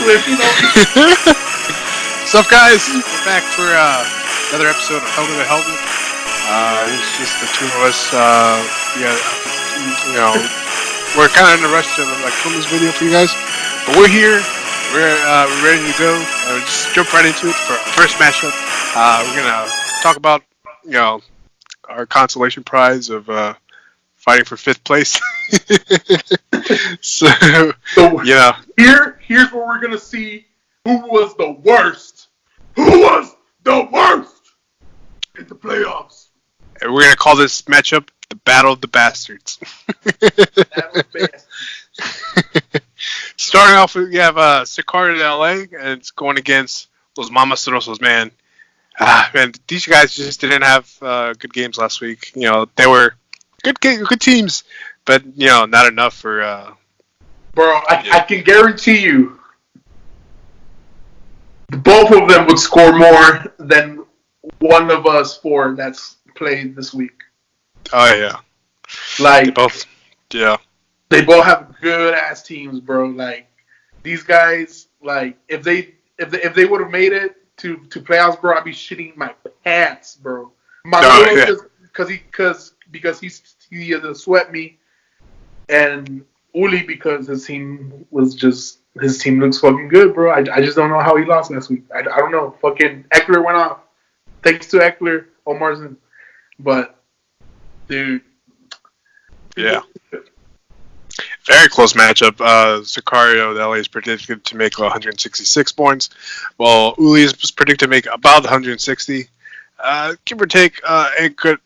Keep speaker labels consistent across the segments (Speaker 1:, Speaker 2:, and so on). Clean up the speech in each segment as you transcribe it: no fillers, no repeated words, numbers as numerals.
Speaker 1: What's up, guys? We're back for another episode of Helmet to Helmet. It's just the two of us. We're kind of in a rush to film this video for you guys, but we're here. We're ready to go. We'll just jump right into it for our first matchup. We're gonna talk about our consolation prize of fighting for 5th place. so
Speaker 2: here's where we're gonna see who was the worst. Who was the worst in the playoffs?
Speaker 1: And we're gonna call this matchup the Battle of the Bastards. Starting off with, you have Sicario in LA, and it's going against Los Mamastorosos, man. Man, these guys just didn't have good games last week. They were good teams, but not enough for.
Speaker 2: Bro, I can guarantee you, both of them would score more than one of us 4 that's played this week.
Speaker 1: Oh yeah,
Speaker 2: like
Speaker 1: they both, yeah.
Speaker 2: They both have good ass teams, bro. Like these guys, like if they would have made it to playoffs, bro, I'd be shitting my pants, bro. Because he swept me, and Uli because his team looks fucking good, bro. I just don't know how he lost last week. I don't know. Fucking Eckler went off. Thanks to Eckler, Omar's, but dude,
Speaker 1: yeah. Very close matchup. Sicario, the LA is predicted to make 166 points, while Uli is predicted to make about 160. Give or take, it could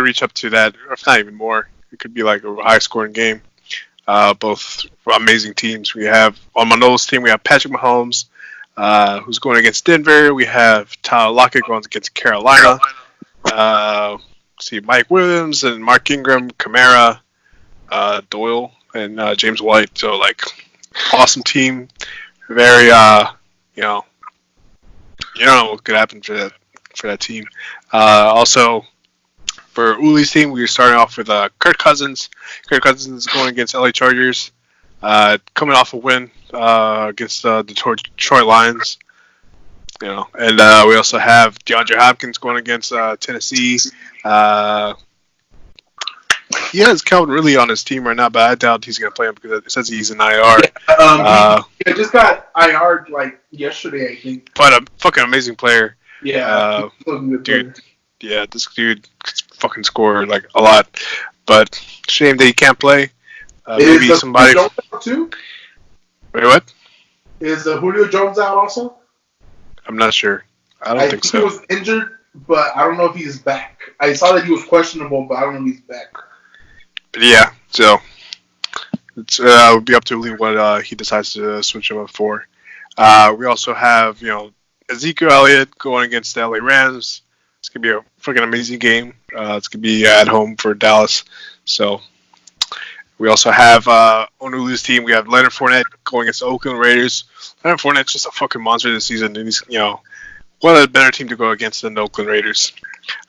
Speaker 1: reach up to that, or if not even more. It could be like a high-scoring game. Both amazing teams. We have on Manolo's team, we have Patrick Mahomes, who's going against Denver. We have Tyler Lockett going against Carolina. Mike Williams and Mark Ingram, Kamara, Doyle, and James White. So, awesome team. Very, you don't know what could happen for that team. Also, for Uli's team, we were starting off with Kirk Cousins. Kirk Cousins is going against LA Chargers, coming off a win against the Detroit Lions. And we also have DeAndre Hopkins going against Tennessee. He has Calvin Ridley on his team right now, but I doubt he's going to play him because it says he's in IR.
Speaker 2: He just got IR'd yesterday, I think.
Speaker 1: But a fucking amazing player.
Speaker 2: Yeah,
Speaker 1: dude. Yeah, this dude fucking scored a lot. But shame that he can't play. Maybe somebody.
Speaker 2: Jones out too?
Speaker 1: Wait, what?
Speaker 2: Is Julio Jones out also?
Speaker 1: I'm not sure. I don't think so.
Speaker 2: He was injured, but I don't know if he's back. I saw that he was questionable, but I don't know if he's back.
Speaker 1: But yeah, so it would be up to Lee what he decides to switch him up for. We also have Ezekiel Elliott going against the LA Rams. It's gonna be a freaking amazing game. It's gonna be at home for Dallas. So we also have on Ulu's team. We have Leonard Fournette going against the Oakland Raiders. Leonard Fournette's just a fucking monster this season, and he's one of the better team to go against than the Oakland Raiders.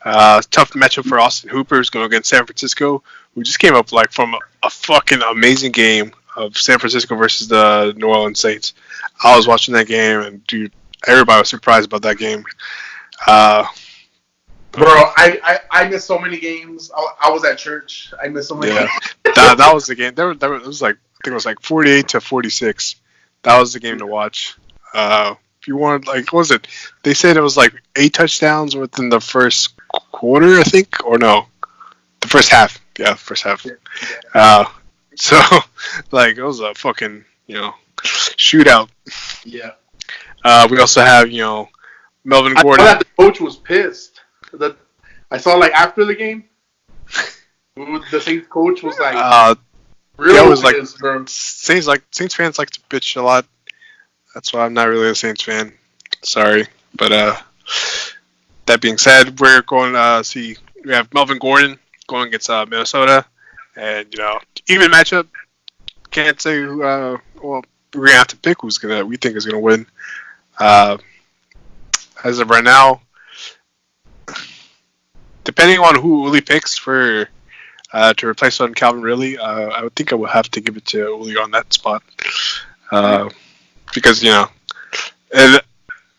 Speaker 1: Tough matchup for Austin Hooper, who's going against San Francisco, who just came up from a fucking amazing game of San Francisco versus the New Orleans Saints. I was watching that game, and dude, everybody was surprised about that game.
Speaker 2: Bro, I missed so many games. I was at church. I missed so many games.
Speaker 1: that was the game. It was I think it was 48-46. That was the game to watch. If you wanted, what was it? They said it was 8 touchdowns within the first quarter, I think, or no, the first half. Yeah, first half. So it was a fucking shootout.
Speaker 2: Yeah.
Speaker 1: We also have Melvin Gordon.
Speaker 2: I thought the coach was pissed. I saw after the game, the Saints coach was
Speaker 1: really
Speaker 2: pissed, bro.
Speaker 1: Saints fans like to bitch a lot. That's why I'm not really a Saints fan. Sorry, but that being said, we're going to see. We have Melvin Gordon going against Minnesota, and even matchup. Can't say who. Well, we're gonna have to pick who's we think is gonna win. As of right now, depending on who Uli picks for to replace on Calvin Ridley, I would think I would have to give it to Uli on that spot. because and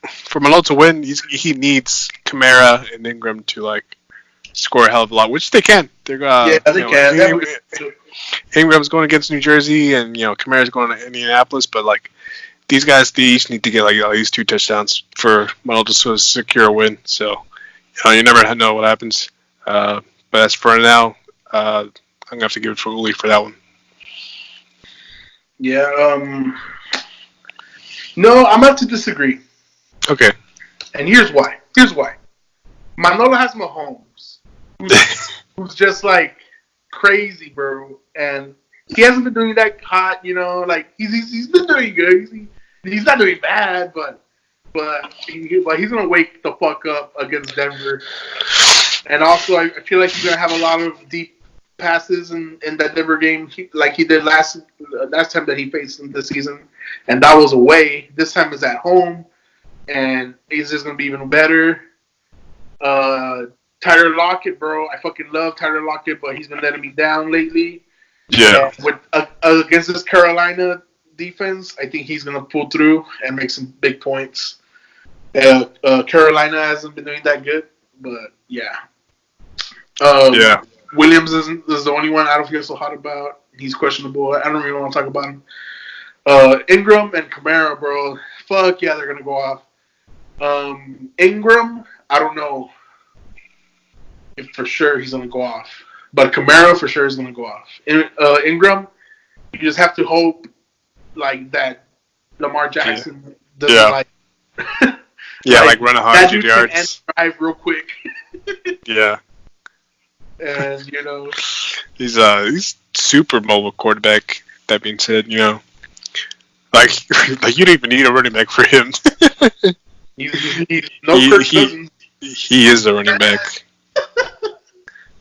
Speaker 1: for Malone to win, he needs Kamara and Ingram to like score a hell of a lot, which they can. They're
Speaker 2: they can.
Speaker 1: Ingram's going against New Jersey, and Kamara's going to Indianapolis, but like these guys, they each need to get like at least 2 touchdowns for Malone to sort of secure a win. So you never know what happens. But as for now, I'm gonna have to give it to Uli for that one.
Speaker 2: Yeah. No, I'm about to disagree.
Speaker 1: Okay.
Speaker 2: And here's why. Manolo has Mahomes, who's just like crazy, bro, and he hasn't been doing that hot. Like he's been doing good. He's not doing bad, but he's gonna wake the fuck up against Denver. And also, I feel like he's gonna have a lot of deep passes in that Denver game, like he did last time that he faced them this season, and that was away. This time is at home, and he's just gonna be even better. Tyler Lockett, bro, I fucking love Tyler Lockett, but he's been letting me down lately.
Speaker 1: Yeah.
Speaker 2: With against this Carolina defense, I think he's gonna pull through and make some big points. Carolina hasn't been doing that good, but yeah.
Speaker 1: Yeah.
Speaker 2: Williams is the only one I don't feel so hot about. He's questionable. I don't really want to talk about him. Ingram and Kamara, bro. Fuck yeah, they're gonna go off. Ingram, I don't know if for sure he's gonna go off, but Kamara for sure is gonna go off. Ingram, you just have to hope like that Lamar Jackson doesn't like
Speaker 1: like run 100 yards,
Speaker 2: drive real quick.
Speaker 1: Yeah.
Speaker 2: And
Speaker 1: he's super mobile quarterback. That being said, like you don't even need a running back for him.
Speaker 2: He's Kirk Cousins.
Speaker 1: He is the running back.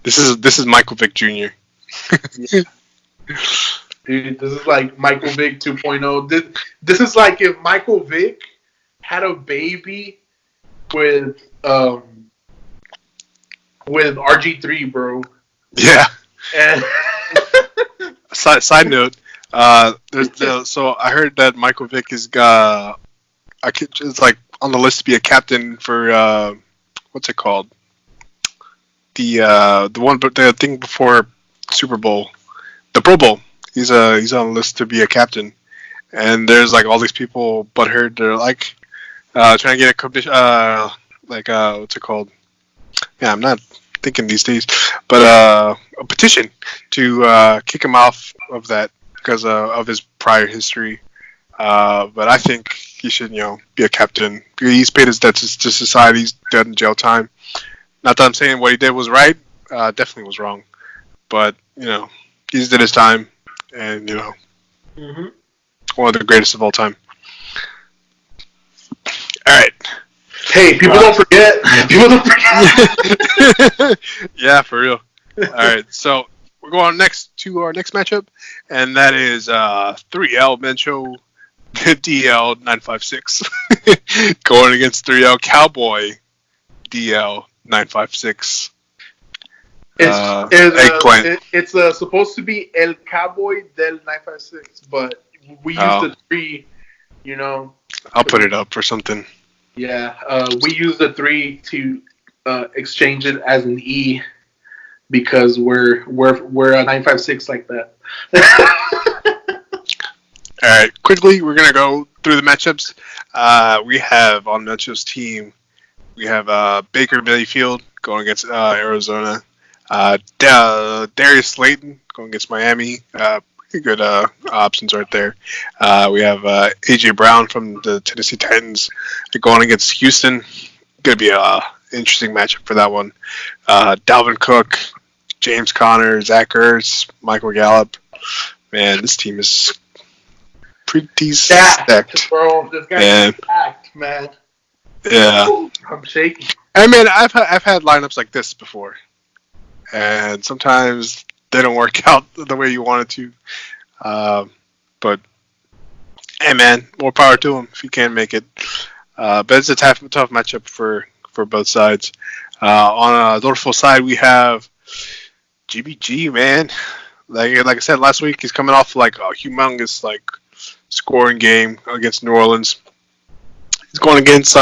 Speaker 1: This is Michael Vick Jr.
Speaker 2: Yeah. Dude, this is like Michael Vick 2.0. This is like if Michael Vick had a baby with RG3, bro.
Speaker 1: Yeah.
Speaker 2: And
Speaker 1: side note, so I heard that Michael Vick is it's like on the list to be a captain for what's it called? The thing before Super Bowl, the Pro Bowl. He's on the list to be a captain, and there's like all these people butthurt. They're like trying to get a commission, what's it called? Yeah, I'm not thinking these days, but a petition to kick him off of that because of his prior history. But I think he should, be a captain. He's paid his debts to society. He's done jail time. Not that I'm saying what he did was right. Definitely was wrong. But, he's did his time. And, one of the greatest of all time. All right.
Speaker 2: Hey, people don't forget.
Speaker 1: Yeah, for real. All right, so we're going to our next matchup, and that is 3L Mencho DL 956 going against 3L Cowboy DL 956.
Speaker 2: It's supposed to be El Cowboy del 956, but we used the 3.
Speaker 1: I'll put it up or something.
Speaker 2: Yeah, we use the 3 to exchange it as an E because we're a 956 like that.
Speaker 1: All right, quickly we're gonna go through the matchups. We have on Mencho's team, we have Baker Mayfield going against Arizona. Darius Slayton going against Miami. Pretty good options right there. We have A.J. Brown from the Tennessee Titans going against Houston. Going to be an interesting matchup for that one. Dalvin Cook, James Conner, Zach Ertz, Michael Gallup. Man, this team is pretty stacked.
Speaker 2: Bro, this guy is stacked, man.
Speaker 1: Yeah.
Speaker 2: I'm shaking.
Speaker 1: I mean, I've had lineups like this before. And sometimes they don't work out the way you want it to. But, hey, man, more power to them if you can make it. But it's a tough matchup for both sides. On a Dorful side, we have GBG, man. Like I said last week, he's coming off like a humongous scoring game against New Orleans. He's going against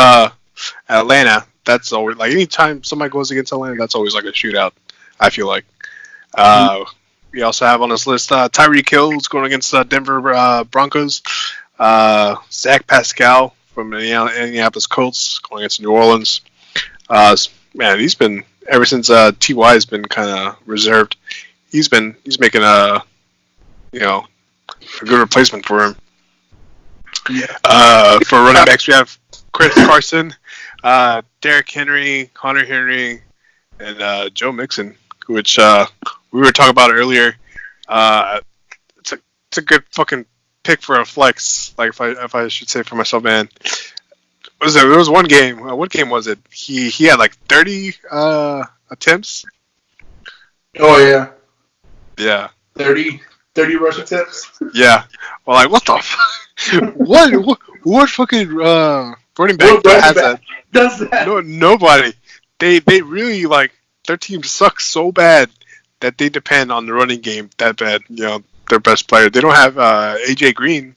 Speaker 1: Atlanta. That's always like anytime somebody goes against Atlanta, that's always like a shootout. I feel like. We also have on this list Tyreek Hill, who's going against Denver Broncos. Zach Pascal from the Indianapolis Colts going against New Orleans. Man, he's been ever since Ty has been kind of reserved. He's making a good replacement for him.
Speaker 2: Yeah.
Speaker 1: For running backs, we have Chris Carson, Derrick Henry, Hunter Henry, and Joe Mixon, which we were talking about earlier. It's a good fucking pick for a flex. Like if I should say for myself, man. There was one game. What game was it? He had like 30 attempts.
Speaker 2: Oh yeah.
Speaker 1: Yeah.
Speaker 2: 30 rush attempts.
Speaker 1: Yeah. Well, like what the fuck? what fucking running back has that?
Speaker 2: Does that?
Speaker 1: No, nobody. They really like their team sucks so bad that they depend on the running game that bad. Their best player. They don't have AJ Green.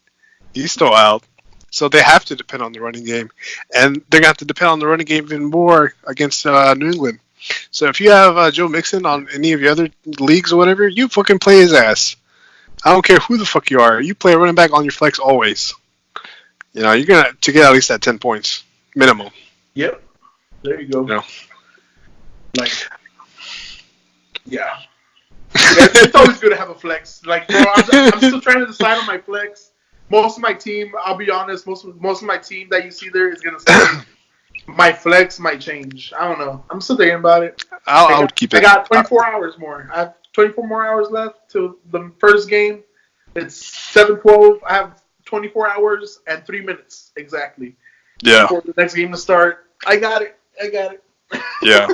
Speaker 1: He's still out. So they have to depend on the running game. And they're going to have to depend on the running game even more against New England. So if you have Joe Mixon on any of your other leagues or whatever, you fucking play his ass. I don't care who the fuck you are. You play a running back on your flex always. You're going to get at least that 10 points. Minimum.
Speaker 2: Yep. There you go. Like, yeah. It's always good to have a flex. Like, bro, I'm still trying to decide on my flex. Most of my team, I'll be honest, most of my team that you see there is going to stay. My flex might change. I don't know. I'm still thinking about it.
Speaker 1: I would keep it.
Speaker 2: I got 24 hours more. I have 24 more hours left to the first game. It's 7:12. I have 24 hours and 3 minutes exactly.
Speaker 1: Yeah.
Speaker 2: Before the next game to start. I got it.
Speaker 1: Yeah.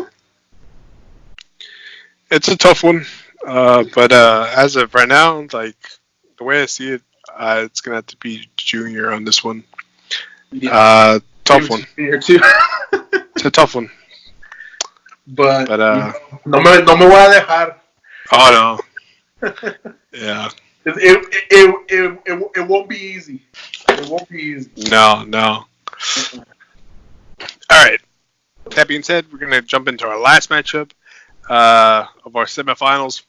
Speaker 1: It's a tough one. But as of right now, like the way I see it, it's gonna have to be Junior on this one.
Speaker 2: Yeah.
Speaker 1: Tough one.
Speaker 2: Here too.
Speaker 1: It's a tough one.
Speaker 2: But
Speaker 1: no
Speaker 2: me voy a dejar.
Speaker 1: Oh no. Yeah.
Speaker 2: It won't be easy. It won't be easy.
Speaker 1: No. All right. That being said, we're gonna jump into our last matchup of our semifinals.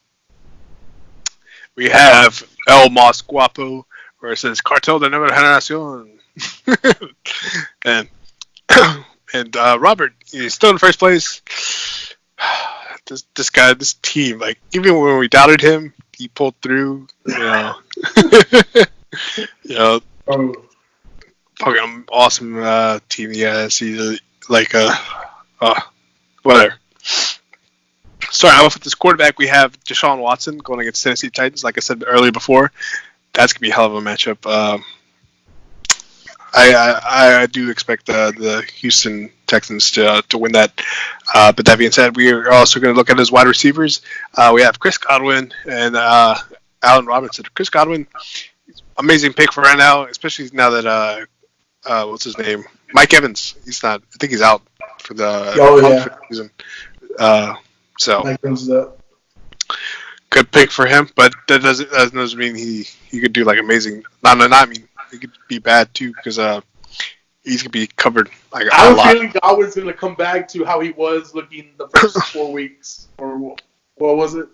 Speaker 1: We have El Mas Guapo versus Cartel de Nueva Generación. and Robert, he's still in first place. This team, like even when we doubted him, he pulled through. Fucking awesome team. Yes, he's whatever. Starting off with this quarterback, we have Deshaun Watson going against Tennessee Titans. Like I said earlier before, that's gonna be a hell of a matchup. I do expect the Houston Texans to win that. But that being said, we are also going to look at his wide receivers. We have Chris Godwin and Allen Robinson. Chris Godwin, amazing pick for right now, especially now that what's his name, Mike Evans. He's not. I think he's out for the season. So good pick for him, but that doesn't mean he could do like amazing. Not mean he could be bad too because he's gonna be covered like a lot.
Speaker 2: I'm feeling Godwin's gonna come back to how he was looking the first 4 weeks, or what was it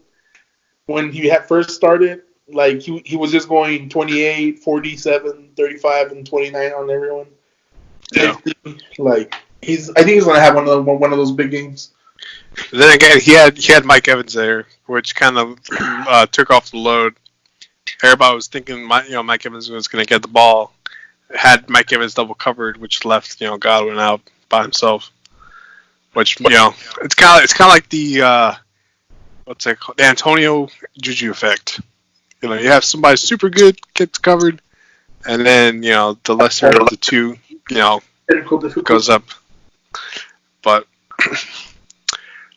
Speaker 2: when he had first started? Like he was just going 28, 47, 35, and 29 on everyone.
Speaker 1: Yeah.
Speaker 2: Like I think he's gonna have one of those big games.
Speaker 1: Then again, he had Mike Evans there, which kind of took off the load. Everybody was thinking, Mike Evans was going to get the ball. Had Mike Evans double covered, which left Godwin out by himself. Which it's kind of like the what's it called? The Antonio Juju effect. You have somebody super good gets covered, and then the lesser of the two goes up. But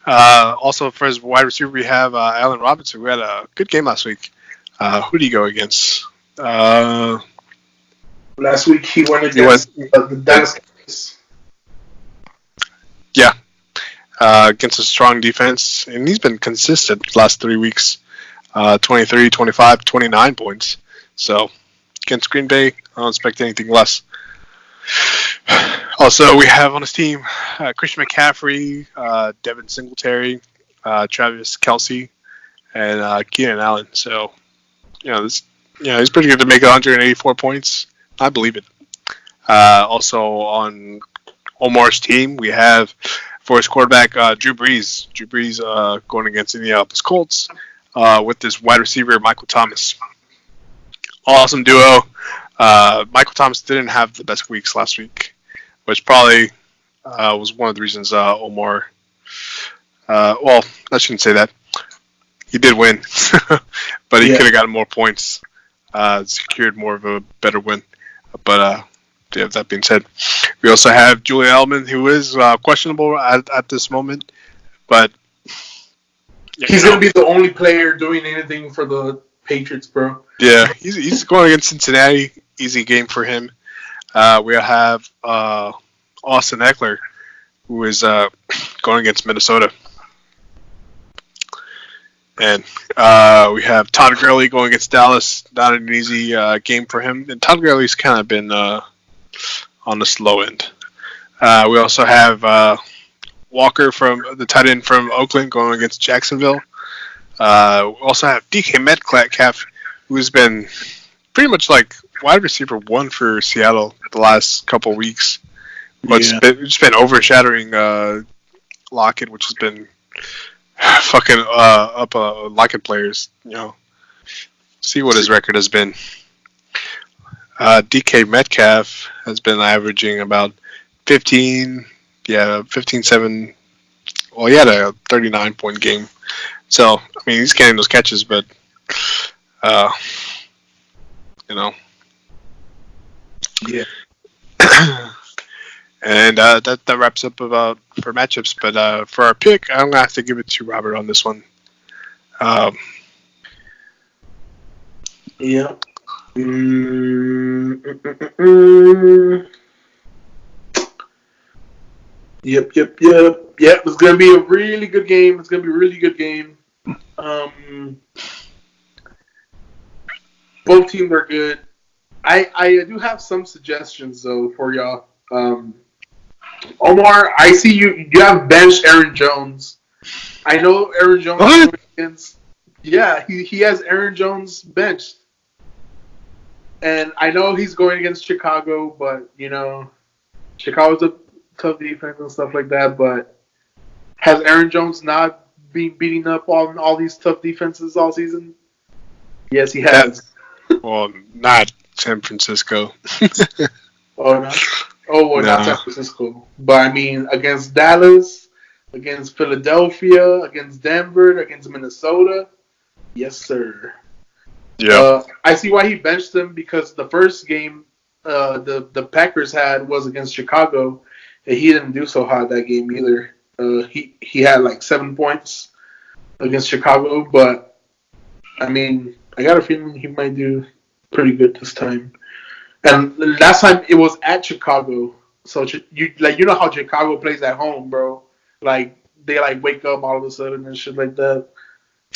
Speaker 1: also for his wide receiver, we have Allen Robinson, who had a good game last week. Who did he go against?
Speaker 2: Last week he went against the Dallas Cowboys.
Speaker 1: Yeah, against a strong defense, and he's been consistent the last 3 weeks. 23, 25, 29 points. So against Green Bay. I don't expect anything less. Also, we have on his team Christian McCaffrey, Devin Singletary, Travis Kelce, and Keenan Allen. So, he's pretty good to make 184 points. I believe it. Also on Omar's team, we have for his quarterback Drew Brees. Drew Brees going against Indianapolis Colts with this wide receiver Michael Thomas. Awesome duo. Michael Thomas didn't have the best weeks last week, which probably was one of the reasons Omar. Well, I shouldn't say that. He did win, but he could have gotten more points, secured more of a better win. But that being said, we also have Julian Edelman, who is questionable at this moment, but
Speaker 2: he's going to be the only player doing anything for the Patriots, bro.
Speaker 1: Yeah, he's going against Cincinnati. Easy game for him. We have Austin Eckler, who is going against Minnesota. And we have Todd Gurley going against Dallas. Not an easy game for him. And Todd Gurley's kind of been on the slow end. We also have Walker from the tight end from Oakland going against Jacksonville. We also have DK Metcalf, who's been pretty much like wide receiver one for Seattle the last couple weeks. But it's been overshadowing Lockett, which has been fucking up Lockett players. See what his record has been. DK Metcalf has been averaging about 15, 7. Well, he had a 39-point game. So, I mean, he's getting those catches, but,
Speaker 2: Yeah.
Speaker 1: And that wraps up about for matchups. But for our pick, I'm going to have to give it to Robert on this one.
Speaker 2: Yeah. Yep. It's gonna be a really good game. Both teams are good. I do have some suggestions though for y'all. Omar, I see you have benched Aaron Jones. I know Aaron Jones. Yeah, he has Aaron Jones benched. And I know he's going against Chicago, but, Chicago's a tough defense and stuff like that. But has Aaron Jones not been beating up on all these tough defenses all season? Yes, he has.
Speaker 1: Well, not San Francisco.
Speaker 2: Not San Francisco. But, I mean, against Dallas, against Philadelphia, against Denver, against Minnesota. Yes, sir.
Speaker 1: Yeah.
Speaker 2: I see why he benched him because the first game the Packers had was against Chicago, and he didn't do so hot that game either. He had like 7 points against Chicago, but I mean, I got a feeling he might do pretty good this time. And last time it was at Chicago, so you know how Chicago plays at home, bro. Like they wake up all of a sudden and shit like that.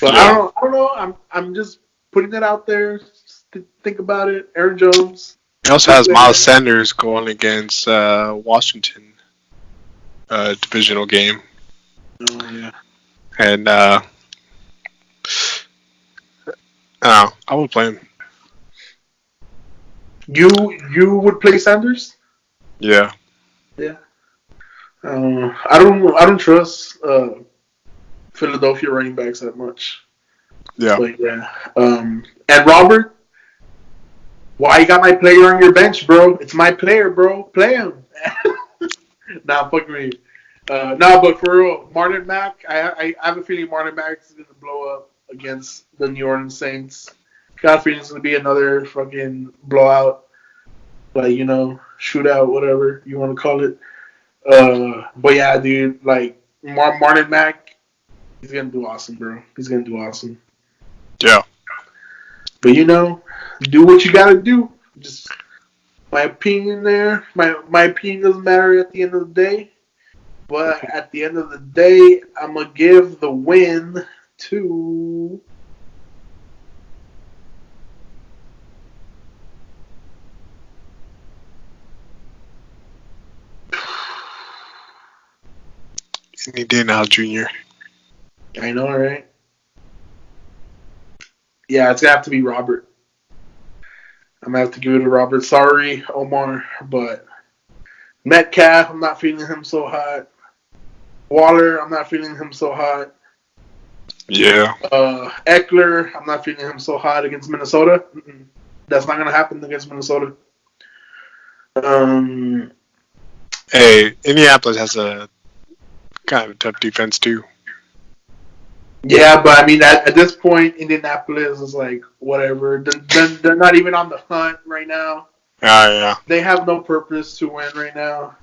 Speaker 2: But I don't know. I'm just putting it out there. Just to think about it. Aaron Jones.
Speaker 1: He also has Miles Sanders going against Washington, divisional game.
Speaker 2: Oh yeah.
Speaker 1: And I would play him.
Speaker 2: You would play Sanders?
Speaker 1: Yeah.
Speaker 2: Yeah. I don't trust Philadelphia running backs that much.
Speaker 1: Yeah.
Speaker 2: But yeah. And Robert, why you got my player on your bench, bro? It's my player, bro. Play him. Nah, fuck me. But for real, Marlon Mack, I have a feeling Marlon Mack is gonna blow up against the New Orleans Saints. Got a feeling it's gonna be another fucking blowout, shootout, whatever you want to call it. But yeah, dude, Marlon Mack, he's gonna do awesome, bro. He's gonna do awesome.
Speaker 1: Yeah.
Speaker 2: But do what you gotta do. Just my opinion there. My opinion doesn't matter at the end of the day. But at the end of the day, I'm gonna give the win to
Speaker 1: He did now, Junior.
Speaker 2: I know, right? Yeah, it's gonna have to be Robert. I'm gonna have to give it to Robert. Sorry, Omar, but Metcalf, I'm not feeling him so hot. Waller, I'm not feeling him so hot.
Speaker 1: Yeah.
Speaker 2: Eckler, I'm not feeling him so hot against Minnesota. That's not gonna happen against Minnesota.
Speaker 1: Hey, Indianapolis has a kind of a tough defense too.
Speaker 2: Yeah, but I mean, at this point, Indianapolis is like whatever. They're not even on the hunt right now.
Speaker 1: Yeah.
Speaker 2: They have no purpose to win right now.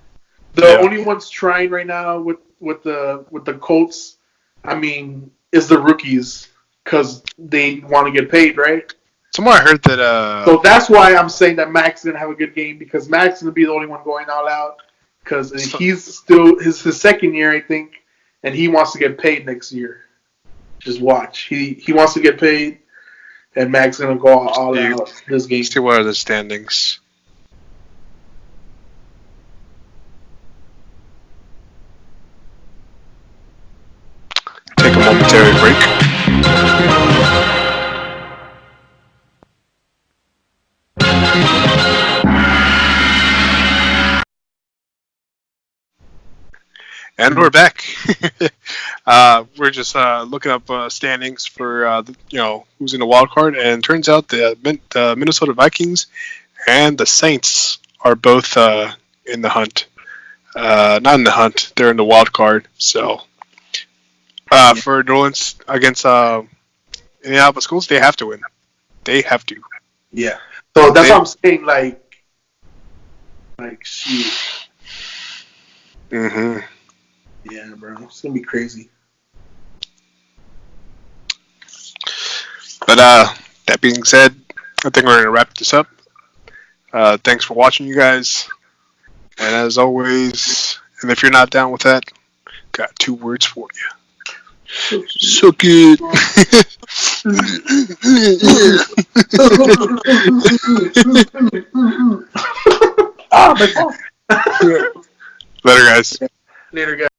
Speaker 2: The only ones trying right now with the Colts, I mean, is the rookies because they want to get paid, right?
Speaker 1: Somewhere I heard that.
Speaker 2: So that's why I'm saying that Max is gonna have a good game because Max is gonna be the only one going all out because he's still his second year, I think, and he wants to get paid next year. Just watch. He wants to get paid, and Max is gonna go all out this game.
Speaker 1: See what are the standings. Take a momentary break. And we're back. We're just looking up standings for who's in the wild card, and it turns out the Minnesota Vikings and the Saints are both in the hunt. Not in the hunt; they're in the wild card. So for New Orleans against Indianapolis Schools, they have to win. They have to.
Speaker 2: Yeah. So that's what I'm saying. Like shoot.
Speaker 1: Mm-hmm.
Speaker 2: Yeah, bro. It's going to be crazy.
Speaker 1: But that being said, I think we're going to wrap this up. Thanks for watching, you guys. And as always, and if you're not down with that, got 2 words for you. Suck it. Later, guys.
Speaker 2: Later, guys.